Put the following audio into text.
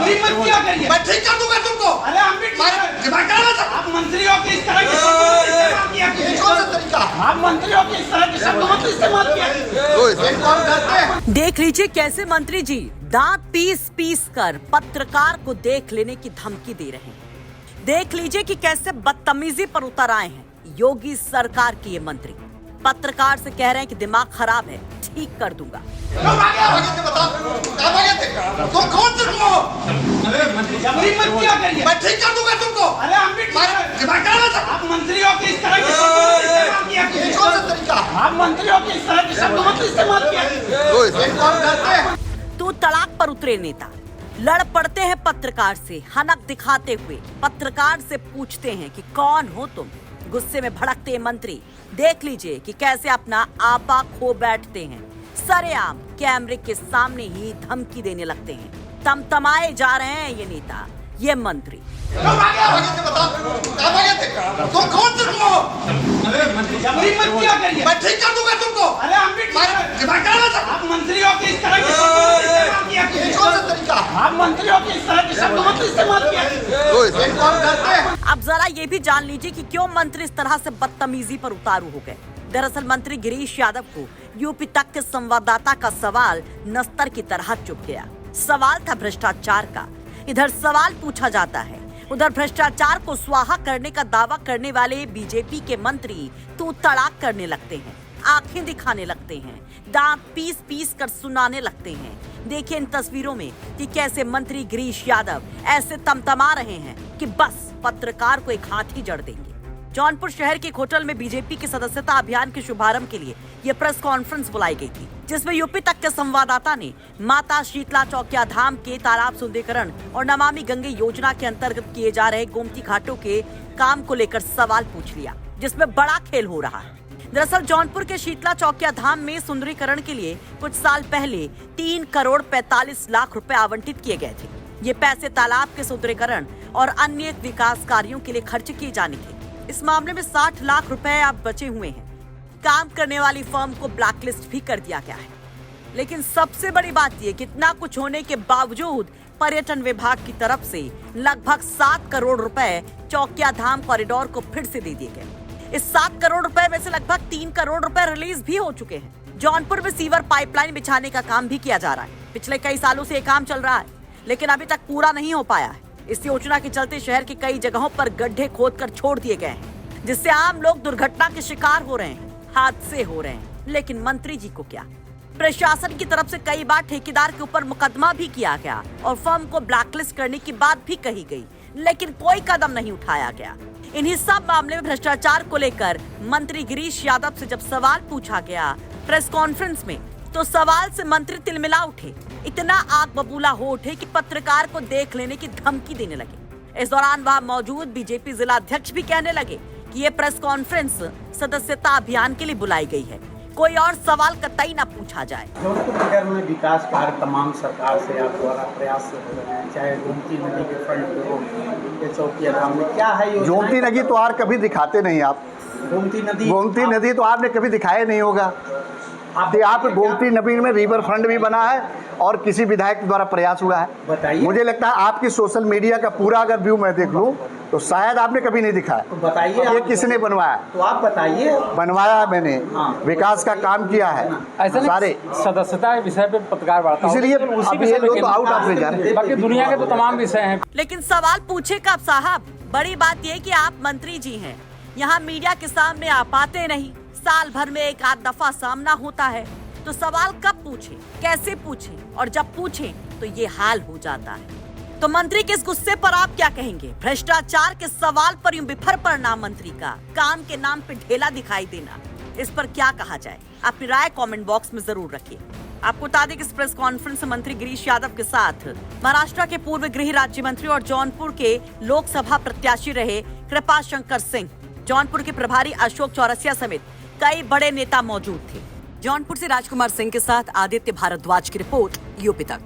जबरी मत किया करिए। मैं ठीक कर दूंगा तुमको। अरे हम भी दिमाग का ना आप मंत्री हो कि इस तरह के शब्द इस्तेमाल किया ये कौन सा तरीका? आप मंत्री हो कि इस तरह के शब्द मत इस्तेमाल किया। देख लीजिए कैसे मंत्री जी दांत पीस पीस कर पत्रकार को देख लेने की धमकी दे रहे हैं। देख लीजिए कि कैसे बदतमीजी पर उतर आए हैं योगी सरकार के ये मंत्री। पत्रकार से कह रहे हैं कि दिमाग खराब है, ठीक कर दूंगा। तुम कौन से हो? जबरी मत किया करिए। मैं ठीक कर दूंगा तुमको। अरे हम भी दिमाग का ना आप मंत्री हो कि इस तरह के शब्द इस्तेमाल किया। ये कौन सा तरीका? आप मंत्री हो कि इस तरह के शब्द मत इस्तेमाल किया। तू तड़ाक पर उतरे नेता लड़ पड़ते हैं पत्रकार से, हनक दिखाते हुए पत्रकार से पूछते हैं कि कौन हो तुम। गुस्से में भड़कते मंत्री देख लीजिए कि कैसे अपना आपा खो बैठते हैं। सरेआम कैमरे के सामने ही धमकी देने लगते हैं। तमतमाए जा रहे हैं ये नेता, ये मंत्री। तुम कौन से हो? जबरी मत किया करिए। मैं ठीक कर दूंगा तुमको। अरे हम भी दिमाग का ना आप मंत्री हो कि इस तरह के शब्द इस्तेमाल किया। ये कौन सा तरीका? आप मंत्री हो कि इस तरह के शब्द मत इस्तेमाल किया। अब जरा ये भी जान लीजिए कि क्यों मंत्री इस तरह से बदतमीजी पर उतारू हो गए। दरअसल मंत्री गिरीश यादव को यूपी तक के संवाददाता का सवाल नस्तर की तरह चुभ गया। सवाल था भ्रष्टाचार का। इधर सवाल पूछा जाता है, उधर भ्रष्टाचार को स्वाहा करने का दावा करने वाले बीजेपी के मंत्री तू तड़ाक करने लगते हैं, आंखें दिखाने लगते हैं, दांत पीस पीस कर सुनाने लगते हैं। देखिए इन तस्वीरों में कि कैसे मंत्री गिरीश यादव ऐसे तमतमा रहे हैं कि बस पत्रकार को एक हाथ ही जड़ देंगे। जौनपुर शहर के एक होटल में बीजेपी के सदस्यता अभियान के शुभारंभ के लिए यह प्रेस कॉन्फ्रेंस बुलाई गई थी, जिसमें यूपी तक के संवाददाता ने माता शीतला चौकिया धाम के तालाब सुंदरीकरण और नमामि गंगे योजना के अंतर्गत किए जा रहे गोमती घाटों के काम को लेकर सवाल पूछ लिया, जिसमें बड़ा खेल हो रहा है। दरअसल जौनपुर के शीतला चौकिया धाम में सुंदरीकरण के लिए कुछ साल पहले 3 करोड़ 45 लाख रुपए आवंटित किए गए थे। ये पैसे तालाब के सुंदरीकरण और अन्य विकास कार्यों के लिए खर्च किए जाने थे। इस मामले में 60 लाख रुपए अब बचे हुए हैं। काम करने वाली फर्म को ब्लैकलिस्ट भी कर दिया गया है। लेकिन सबसे बड़ी बात यह कि इतना कुछ होने के बावजूद पर्यटन विभाग की तरफ से लगभग 7 करोड़ रुपए चौकिया धाम कॉरिडोर को फिर से दे दिए गए। इस 7 करोड़ रुपए में से लगभग 3 करोड़ रुपए रिलीज भी हो चुके हैं। जौनपुर में सीवर पाइपलाइन बिछाने का काम भी किया जा रहा है। पिछले कई सालों से ये काम चल रहा है, लेकिन अभी तक पूरा नहीं हो पाया है। इस योजना के चलते शहर की कई जगहों पर गड्ढे खोदकर छोड़ दिए गए हैं, जिससे आम लोग दुर्घटना के शिकार हो रहे हैं, हादसे हो रहे हैं। लेकिन मंत्री जी को क्या, प्रशासन की तरफ से कई बार ठेकेदार के ऊपर मुकदमा भी किया गया और फर्म को ब्लैकलिस्ट करने की बात भी कही गई, लेकिन कोई कदम नहीं उठाया गया। इन्हीं सब मामले में भ्रष्टाचार को लेकर मंत्री गिरीश यादव से जब सवाल पूछा गया प्रेस कॉन्फ्रेंस में, तो सवाल से मंत्री तिलमिला उठे, इतना आग बबूला हो उठे कि पत्रकार को देख लेने की धमकी देने लगे। इस दौरान वहां मौजूद बीजेपी जिला अध्यक्ष भी कहने लगे कि ये प्रेस कॉन्फ्रेंस सदस्यता अभियान के लिए बुलाई गई है, कोई और सवाल कतई न पूछा जाए। जौनपुर नगर में विकास कार्य तमाम सरकार से आप द्वारा प्रयास से हो रहे हैं, चाहे गोमती नदी के फ्रंट पे हो या चौकिया धाम में, क्या है योजना? गोमती नदी तो आप कभी दिखाते नहीं। आप गोमती नदी तो आपने कभी दिखाया नहीं होगा। आप गोमती नदी में रिवर फ्रंट भी बना है और किसी विधायक द्वारा प्रयास हुआ है। बताइए। मुझे लगता है आपकी सोशल मीडिया का पूरा अगर व्यू मैं देख लूं तो शायद आपने कभी नहीं दिखाया। तो बताइए ये किसने बनवाया? तो आप बताइए। बनवाया है मैंने। हाँ। विकास का काम किया है। ऐसा सारे सदस्यता विषय पे पत्रकार वार्ता, इसलिए अब ये लोग तो आउट ऑफ ले जा रहे हैं। बाकी दुनिया के तो तमाम विषय हैं। लेकिन सवाल पूछे कब साहब? बड़ी बात यह कि आप मंत्री जी हैं, यहाँ मीडिया के सामने आप आते नहीं, साल भर में एक आध दफा सामना होता है, तो सवाल कब पूछे, कैसे पूछे, और जब पूछे तो ये हाल हो जाता है। तो मंत्री के इस गुस्से पर आप क्या कहेंगे? भ्रष्टाचार के सवाल पर यूं बिफर पड़ना मंत्री का, काम के नाम पे ढेला दिखाई देना, इस पर क्या कहा जाए? अपनी राय कमेंट बॉक्स में जरूर रखिए। आपको बता दें कि इस प्रेस कॉन्फ्रेंस में मंत्री गिरीश यादव के साथ महाराष्ट्र के पूर्व गृह राज्य मंत्री और जौनपुर के लोकसभा प्रत्याशी रहे कृपा शंकर सिंह, जौनपुर के प्रभारी अशोक चौरसिया समेत कई बड़े नेता मौजूद थे। जौनपुर से राजकुमार सिंह के साथ आदित्य भारद्वाज की रिपोर्ट, यूपी तक।